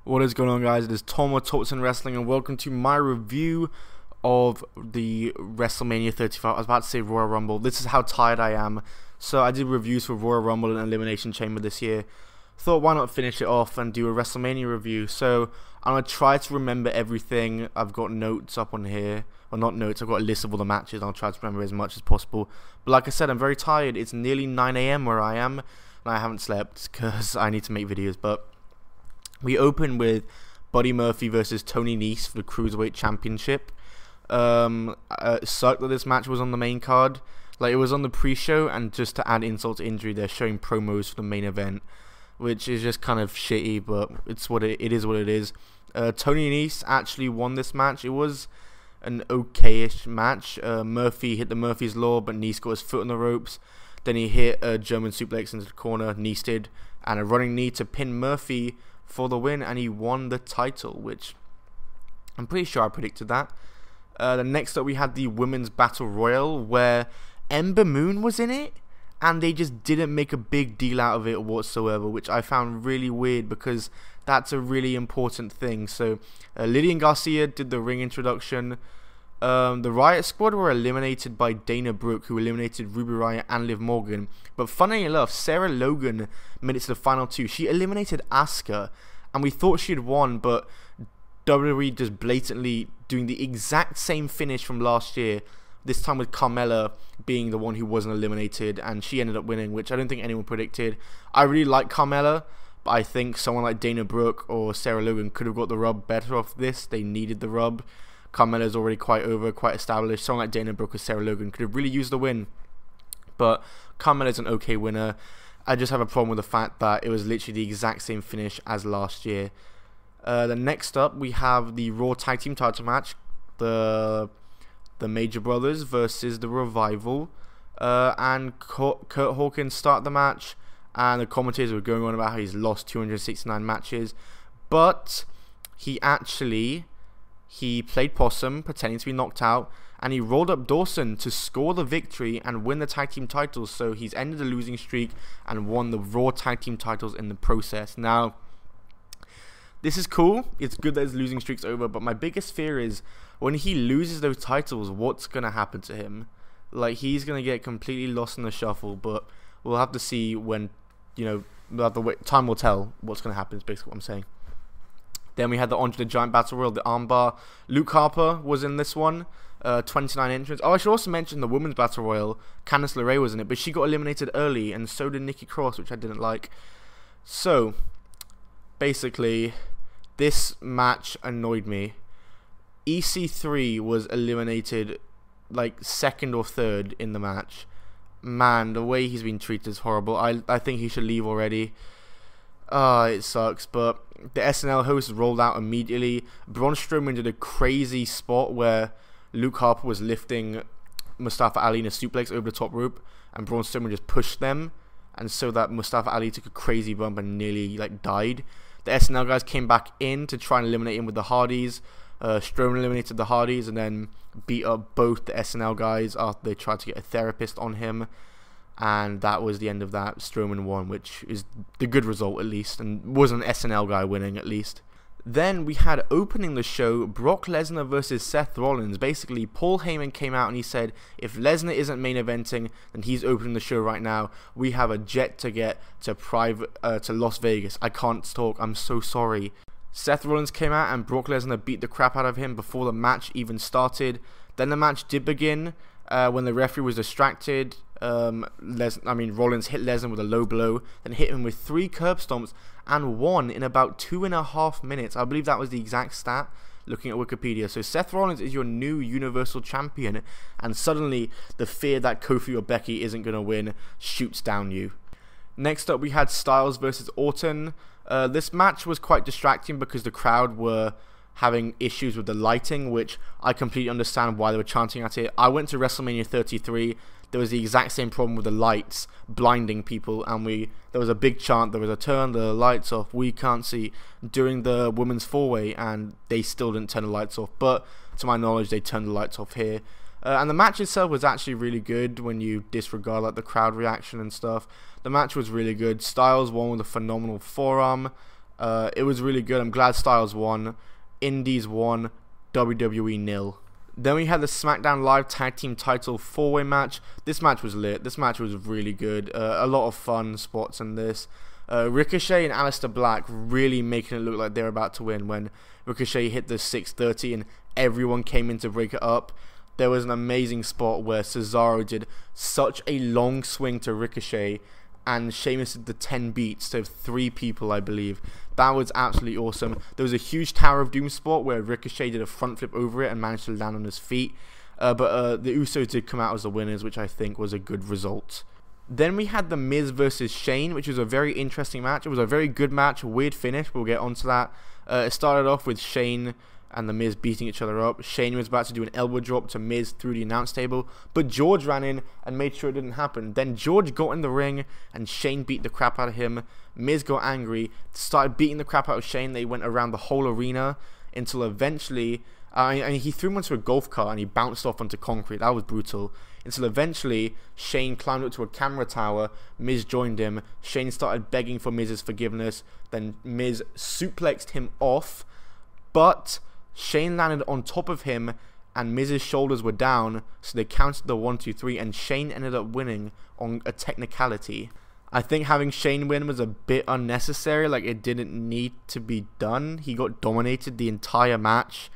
What is going on, guys? It is Tom with Talks and Wrestling, and welcome to my review of the WrestleMania 35. I was about to say Royal Rumble. This is how tired I am. So I did reviews for Royal Rumble and Elimination Chamber this year. Thought, why not finish it off and do a WrestleMania review? So I'm going to try to remember everything. I've got notes up on here. Well, not notes. I've got a list of all the matches. I'll try to remember as much as possible. But like I said, I'm very tired. It's nearly 9 AM where I am, and I haven't slept because I need to make videos. But we open with Buddy Murphy versus Tony Nese for the Cruiserweight Championship. It sucked that this match was on the main card. Like, it was on the pre-show, and just to add insult to injury, they're showing promos for the main event, which is just kind of shitty, but it's what it is. What it is. Tony Nese actually won this match. It was an okay-ish match. Murphy hit the Murphy's Law, but Nese got his foot on the ropes. Then he hit a German suplex into the corner, Nese did, and a running knee to pin Murphy for the win, and he won the title, which I'm pretty sure I predicted that. The next up, we had the Women's Battle Royal, where Ember Moon was in it, and they just didn't make a big deal out of it whatsoever, which I found really weird because that's a really important thing. So Lillian Garcia did the ring introduction. The Riot Squad were eliminated by Dana Brooke, who eliminated Ruby Riott and Liv Morgan. But funny enough, Sarah Logan made it to the final two. She eliminated Asuka, and we thought she had won, but WWE just blatantly doing the exact same finish from last year, this time with Carmella being the one who wasn't eliminated, and she ended up winning, which I don't think anyone predicted. I really like Carmella, but I think someone like Dana Brooke or Sarah Logan could have got the rub better off this. They needed the rub. Carmella's already quite over, quite established. Someone like Dana Brooke or Sarah Logan could have really used the win. But Carmella's an okay winner. I just have a problem with the fact that it was literally the exact same finish as last year. The next up, we have the Raw Tag Team title match. The Major Brothers versus the Revival. And Kurt Hawkins start the match. And the commentators were going on about how he's lost 269 matches. But he played possum, pretending to be knocked out, and he rolled up Dawson to score the victory and win the tag team titles. So he's ended the losing streak and won the Raw tag team titles in the process. Now, this is cool. It's good that his losing streak's over, but my biggest fear is when he loses those titles, what's going to happen to him? Like, he's going to get completely lost in the shuffle, but we'll have to see when, we'll have to wait. Time will tell what's going to happen, is basically what I'm saying. Then we had the Andre the Giant Battle Royal, the armbar. Luke Harper was in this one. 29 entrants. Oh, I should also mention the Women's Battle Royal. Candice LeRae was in it, but she got eliminated early, and so did Nikki Cross, which I didn't like. So, basically, this match annoyed me. EC3 was eliminated, like, second or third in the match. Man, the way he's been treated is horrible. I think he should leave already. It sucks, but the SNL host rolled out immediately. Braun Strowman did a crazy spot where Luke Harper was lifting Mustafa Ali in a suplex over the top rope, and Braun Strowman just pushed them, and so that Mustafa Ali took a crazy bump and nearly died. The SNL guys came back in to try and eliminate him with the Hardys. Strowman eliminated the Hardys and then beat up both the SNL guys after they tried to get a therapist on him. And that was the end of that. Strowman won, which is the good result at least, and was an SNL guy winning at least. Then we had opening the show Brock Lesnar versus Seth Rollins. Basically, Paul Heyman came out and he said, if Lesnar isn't main eventing, then he's opening the show right now. We have a jet to get to Las Vegas. I can't talk. I'm so sorry. Seth Rollins came out and Brock Lesnar beat the crap out of him before the match even started. Then the match did begin when the referee was distracted. Rollins hit Lesnar with a low blow, then hit him with 3 curb stomps and won in about 2.5 minutes. I believe that was the exact stat, looking at Wikipedia. So Seth Rollins is your new Universal Champion, and suddenly the fear that Kofi or Becky isn't going to win shoots down you. Next up, we had Styles versus Orton. This match was quite distracting because the crowd were having issues with the lighting, which I completely understand why they were chanting at it. I went to WrestleMania 33. There was the exact same problem with the lights blinding people, and there was a big chant, there was a turn the lights off, we can't see, during the women's four-way, and they still didn't turn the lights off, but to my knowledge they turned the lights off here. And the match itself was actually really good when you disregard the crowd reaction and stuff. The match was really good. Styles won with a phenomenal forearm. It was really good. I'm glad Styles won. Indies won. WWE nil. Then we had the SmackDown Live Tag Team Title 4-way match. This match was lit. This match was really good. A lot of fun spots in this. Ricochet and Aleister Black really making it look like they're about to win when Ricochet hit the 630 and everyone came in to break it up. There was an amazing spot where Cesaro did such a long swing to Ricochet and Sheamus did the 10 beats to 3 people, I believe. That was absolutely awesome. There was a huge Tower of Doom spot where Ricochet did a front flip over it and managed to land on his feet. But the Usos did come out as the winners, which I think was a good result. Then we had The Miz versus Shane, which was a very interesting match. It was a very good match, a weird finish. We'll get onto that. It started off with Shane and The Miz beating each other up. Shane was about to do an elbow drop to Miz through the announce table, but George ran in and made sure it didn't happen. Then George got in the ring and Shane beat the crap out of him. Miz got angry, started beating the crap out of Shane. They went around the whole arena until eventually, he threw him onto a golf cart and he bounced off onto concrete. That was brutal. Until eventually, Shane climbed up to a camera tower. Miz joined him. Shane started begging for Miz's forgiveness. Then Miz suplexed him off, but Shane landed on top of him and Miz's shoulders were down, so they counted the 1, 2, 3, and Shane ended up winning on a technicality. I think having Shane win was a bit unnecessary, like it didn't need to be done. He got dominated the entire match,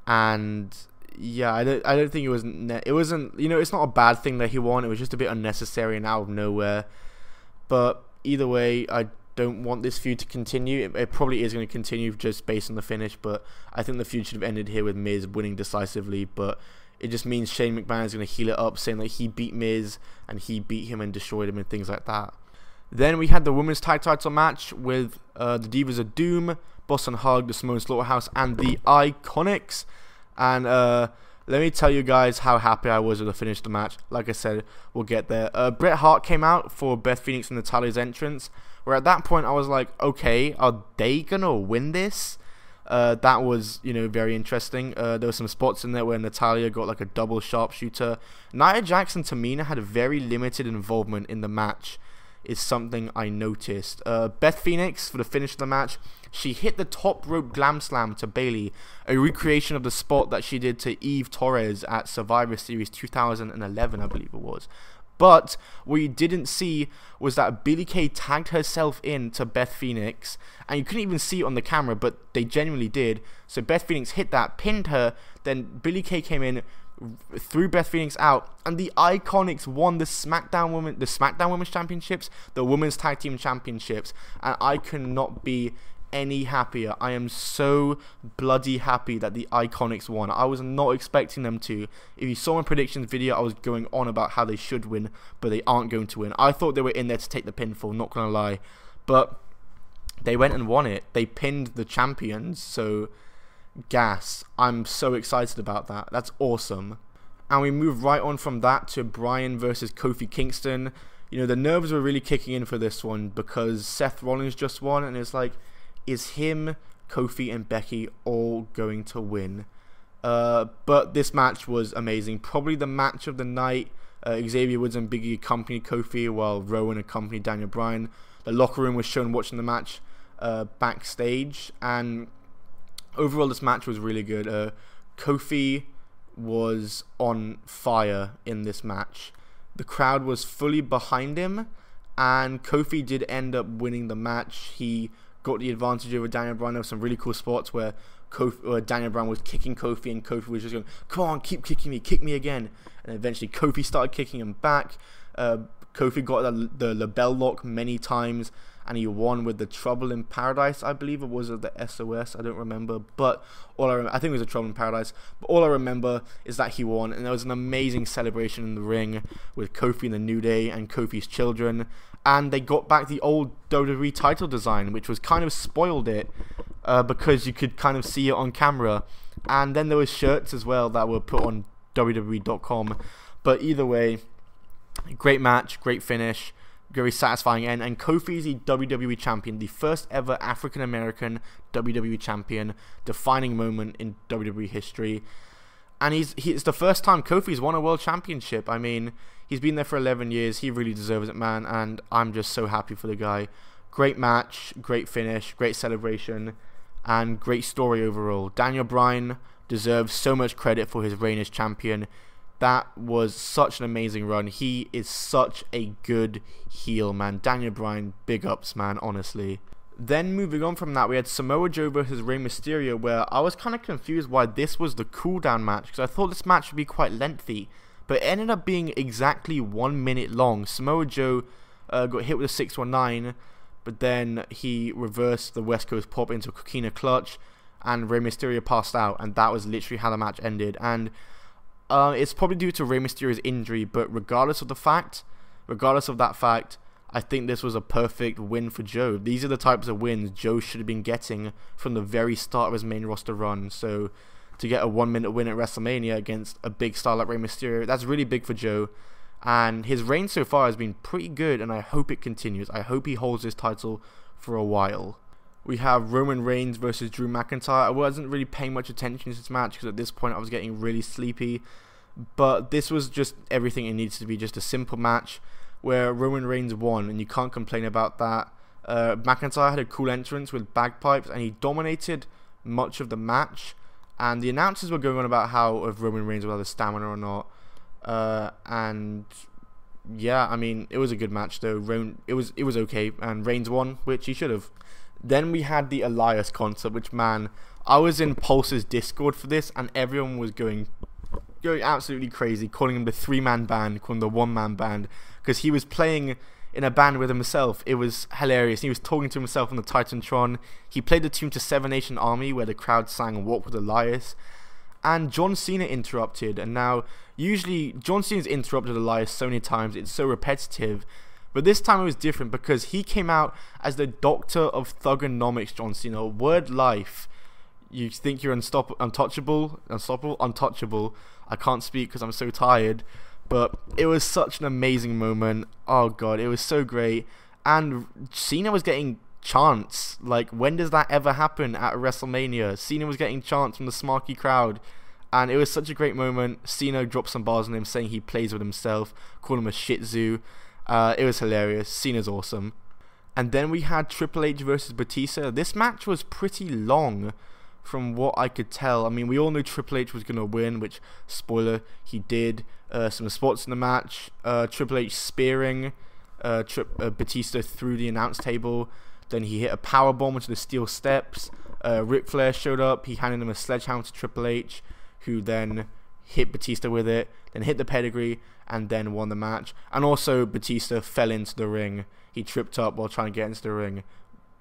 and yeah, I don't think it wasn't, you know, it's not a bad thing that he won. It was just a bit unnecessary and out of nowhere. But either way, I don't want this feud to continue. It probably is going to continue just based on the finish, but I think the feud should have ended here with Miz winning decisively. But it just means Shane McMahon is going to heal it up, saying that he beat Miz and he beat him and destroyed him and things like that. Then we had the women's tag title match with the Divas of Doom, Boss and Hug, the Samoan Slaughterhouse, and the Iconics. And let me tell you guys how happy I was with the finish of the match. Like I said, we'll get there. Bret Hart came out for Beth Phoenix and Natalya's entrance, where at that point I was like, okay, are they gonna win this? That was, you know, very interesting. There were some spots in there where Natalya got like a double sharpshooter. Nia Jax and Tamina had a very limited involvement in the match, is something I noticed. Beth Phoenix, for the finish of the match, she hit the top rope glam slam to Bayley, a recreation of the spot that she did to Eve Torres at Survivor Series 2011, I believe it was. But what you didn't see was that Billie Kay tagged herself in to Beth Phoenix, and you couldn't even see it on the camera, but they genuinely did. So Beth Phoenix hit that, pinned her, then Billie Kay came in, threw Beth Phoenix out, and the Iconics won the SmackDown Women's Championships, the Women's Tag Team Championships, and I cannot be any happier. I am so bloody happy that the Iconics won. I was not expecting them to. If you saw my predictions video, I was going on about how they should win, but they aren't going to win. I thought they were in there to take the pinfall, not gonna lie, but they went and won it. They pinned the champions, so gas. I'm so excited about that. That's awesome. And we move right on from that to Bryan versus Kofi Kingston. You know, the nerves were really kicking in for this one because Seth Rollins just won, and it's like, is him, Kofi, and Becky all going to win? But this match was amazing. Probably the match of the night. Xavier Woods and Big E accompanied Kofi while Rowan accompanied Daniel Bryan. The locker room was shown watching the match backstage, and overall this match was really good. Kofi was on fire in this match. The crowd was fully behind him, and Kofi did end up winning the match. He got the advantage over Daniel Bryan. There were some really cool spots where Daniel Bryan was kicking Kofi, and Kofi was just going, come on, keep kicking me, kick me again. And eventually Kofi started kicking him back. Kofi got the label lock many times, and he won with the Trouble in Paradise, I believe it was, or the SOS, I don't remember, but I think it was a Trouble in Paradise, but all I remember is that he won, and there was an amazing celebration in the ring with Kofi and the New Day and Kofi's children, and they got back the old WWE title design, which was kind of spoiled it, because you could kind of see it on camera, and then there was shirts as well that were put on WWE.com, but either way, great match, great finish, very satisfying end, and Kofi is the WWE champion, the first ever African American WWE champion, defining moment in WWE history, and it's the first time Kofi's won a world championship. I mean, he's been there for 11 years, he really deserves it, man, and I'm just so happy for the guy. Great match, great finish, great celebration, and great story overall. Daniel Bryan deserves so much credit for his reign as champion. That was such an amazing run. He is such a good heel, man. Daniel Bryan, big ups, man, honestly. Then moving on from that, we had Samoa Joe versus Rey Mysterio, where I was kind of confused why this was the cooldown match, because I thought this match would be quite lengthy, but it ended up being exactly 1 minute long. Samoa Joe got hit with a 619, but then he reversed the West Coast pop into a Coquina clutch, and Rey Mysterio passed out, and that was literally how the match ended. And it's probably due to Rey Mysterio's injury, but regardless of that fact, I think this was a perfect win for Joe. These are the types of wins Joe should have been getting from the very start of his main roster run. So to get a 1 minute win at WrestleMania against a big star like Rey Mysterio, that's really big for Joe. And his reign so far has been pretty good, and I hope it continues. I hope he holds this title for a while. We have Roman Reigns versus Drew McIntyre. I wasn't really paying much attention to this match because at this point I was getting really sleepy. But this was just everything it needs to be, just a simple match where Roman Reigns won, and you can't complain about that. McIntyre had a cool entrance with bagpipes, and he dominated much of the match. And the announcers were going on about how if Roman Reigns will have the stamina or not. And yeah, I mean, it was a good match though. It was okay, and Reigns won, which he should have. Then we had the Elias Concert, which, man, I was in Pulse's Discord for this, and everyone was going absolutely crazy, calling him the 3-man band, calling him the 1-man band, because he was playing in a band with himself. It was hilarious. He was talking to himself on the Titantron. He played the tune to Seven Nation Army, where the crowd sang Walk with Elias. And John Cena interrupted, and now usually John Cena's interrupted Elias so many times, it's so repetitive, but this time it was different because he came out as the Doctor of Thugonomics. John Cena, word life. You think you're untouchable. I can't speak because I'm so tired, but it was such an amazing moment. Oh god, it was so great. And Cena was getting chants. Like, when does that ever happen at WrestleMania? Cena was getting chants from the smarky crowd, and it was such a great moment. Cena dropped some bars on him, saying he plays with himself, called him a shih tzu. It was hilarious. Cena's awesome. And then we had Triple H versus Batista. This match was pretty long from what I could tell. I mean, we all knew Triple H was going to win, which, spoiler, he did. Some spots in the match. Triple H spearing Batista through the announce table. Then he hit a powerbomb into the steel steps. Ric Flair showed up. He handed him a sledgehammer to Triple H, who then hit Batista with it, then hit the pedigree, and then won the match. And also, Batista fell into the ring. He tripped up while trying to get into the ring.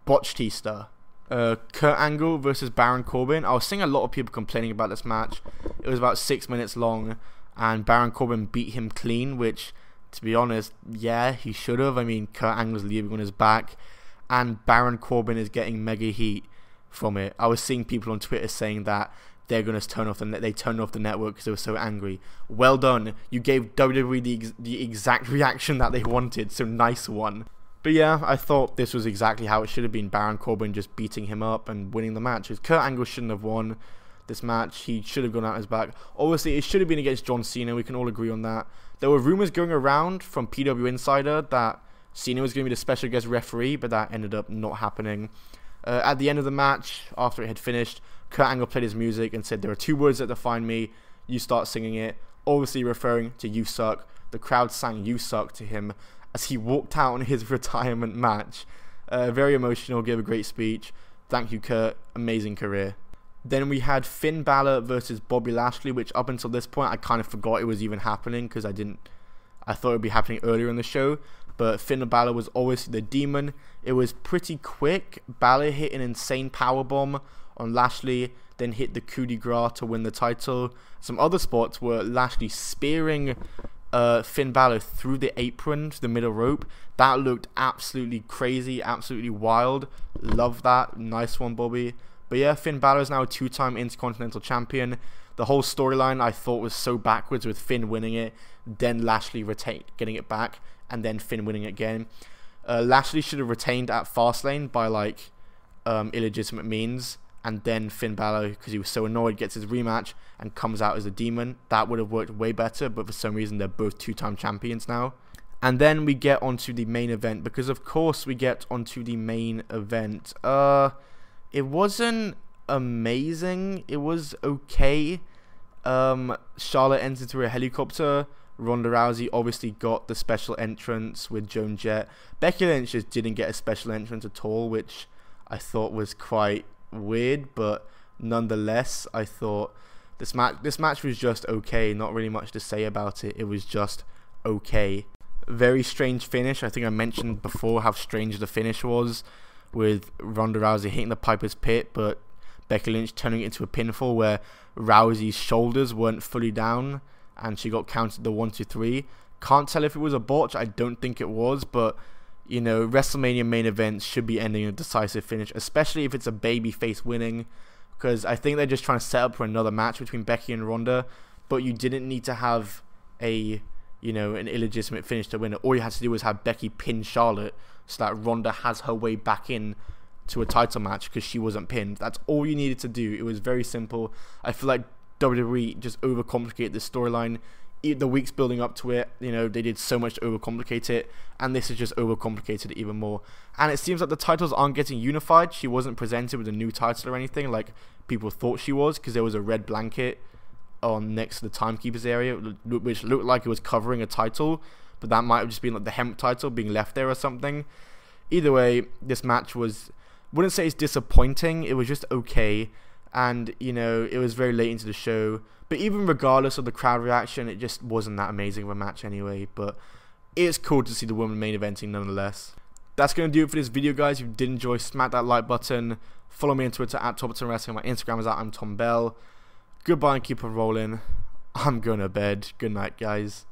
Botchtista. Kurt Angle versus Baron Corbin. I was seeing a lot of people complaining about this match. It was about 6 minutes long, and Baron Corbin beat him clean, which, to be honest, yeah, he should have. I mean, Kurt Angle's leaving on his back, and Baron Corbin is getting mega heat from it. I was seeing people on Twitter saying that they're going to turn off they turned off the network because they were so angry. Well done. You gave WWE the exact reaction that they wanted, so nice one. But yeah, I thought this was exactly how it should have been. Baron Corbin just beating him up and winning the match. Kurt Angle shouldn't have won this match. He should have gone out his back. Obviously, it should have been against John Cena. We can all agree on that. There were rumors going around from PW Insider that Cena was going to be the special guest referee, but that ended up not happening. At the end of the match, after it had finished, Kurt Angle played his music and said, "There are 2 words that define me. You start singing it." Obviously referring to "You Suck." The crowd sang "You Suck" to him as he walked out on his retirement match. Very emotional, gave a great speech. Thank you, Kurt. Amazing career. Then we had Finn Balor versus Bobby Lashley, which up until this point I kind of forgot it was even happening because I thought it would be happening earlier in the show. But Finn Balor was obviously the demon. It was pretty quick. Balor hit an insane powerbomb on Lashley, then hit the coup de grace to win the title. Some other spots were Lashley spearing Finn Balor through the apron to the middle rope. That looked absolutely crazy, absolutely wild. Love that. Nice one, Bobby. But yeah, Finn Balor is now a 2-time Intercontinental Champion. The whole storyline I thought was so backwards, with Finn winning it, then Lashley getting it back, and then Finn winning it again. Lashley should have retained at Fastlane by like illegitimate means, and then Finn Balor, because he was so annoyed, gets his rematch and comes out as a demon. That would have worked way better, but for some reason they're both 2-time champions now. And then we get onto the main event, because of course we get onto the main event. It wasn't amazing. It was okay. Charlotte entered through a helicopter. Ronda Rousey obviously got the special entrance with Joan Jett. Becky Lynch just didn't get a special entrance at all, which I thought was quite weird, but nonetheless, I thought this match was just okay. Not really much to say about it. It was just okay. Very strange finish. I think I mentioned before how strange the finish was, with Ronda Rousey hitting the Piper's Pit, but Becky Lynch turning it into a pinfall where Rousey's shoulders weren't fully down and she got counted the 1, 2, 3. Can't tell if it was a botch. I don't think it was, but you know, WrestleMania main events should be ending in a decisive finish, especially if it's a babyface winning, because I think they're just trying to set up for another match between Becky and Ronda, but you didn't need to have an illegitimate finish to win it. All you had to do was have Becky pin Charlotte so that Ronda has her way back in to a title match because she wasn't pinned. That's all you needed to do. It was very simple. I feel like WWE just overcomplicated this storyline. The weeks building up to it, they did so much to overcomplicate it, and this has just overcomplicated it even more. And it seems like the titles aren't getting unified. She wasn't presented with a new title or anything like people thought she was, because there was a red blanket on next to the timekeeper's area, which looked like it was covering a title, but that might have just been like the hemp title being left there or something. Either way, this match was, wouldn't say it's disappointing, it was just okay, and it was very late into the show, but even regardless of the crowd reaction, it just wasn't that amazing of a match anyway. But it's cool to see the women main eventing nonetheless. That's going to do it for this video, guys. If you did enjoy, smack that like button, follow me on Twitter at Top10 Wrestling, my Instagram is at I'm Tom Bell. Goodbye and keep on rolling. I'm going to bed. Good night, guys.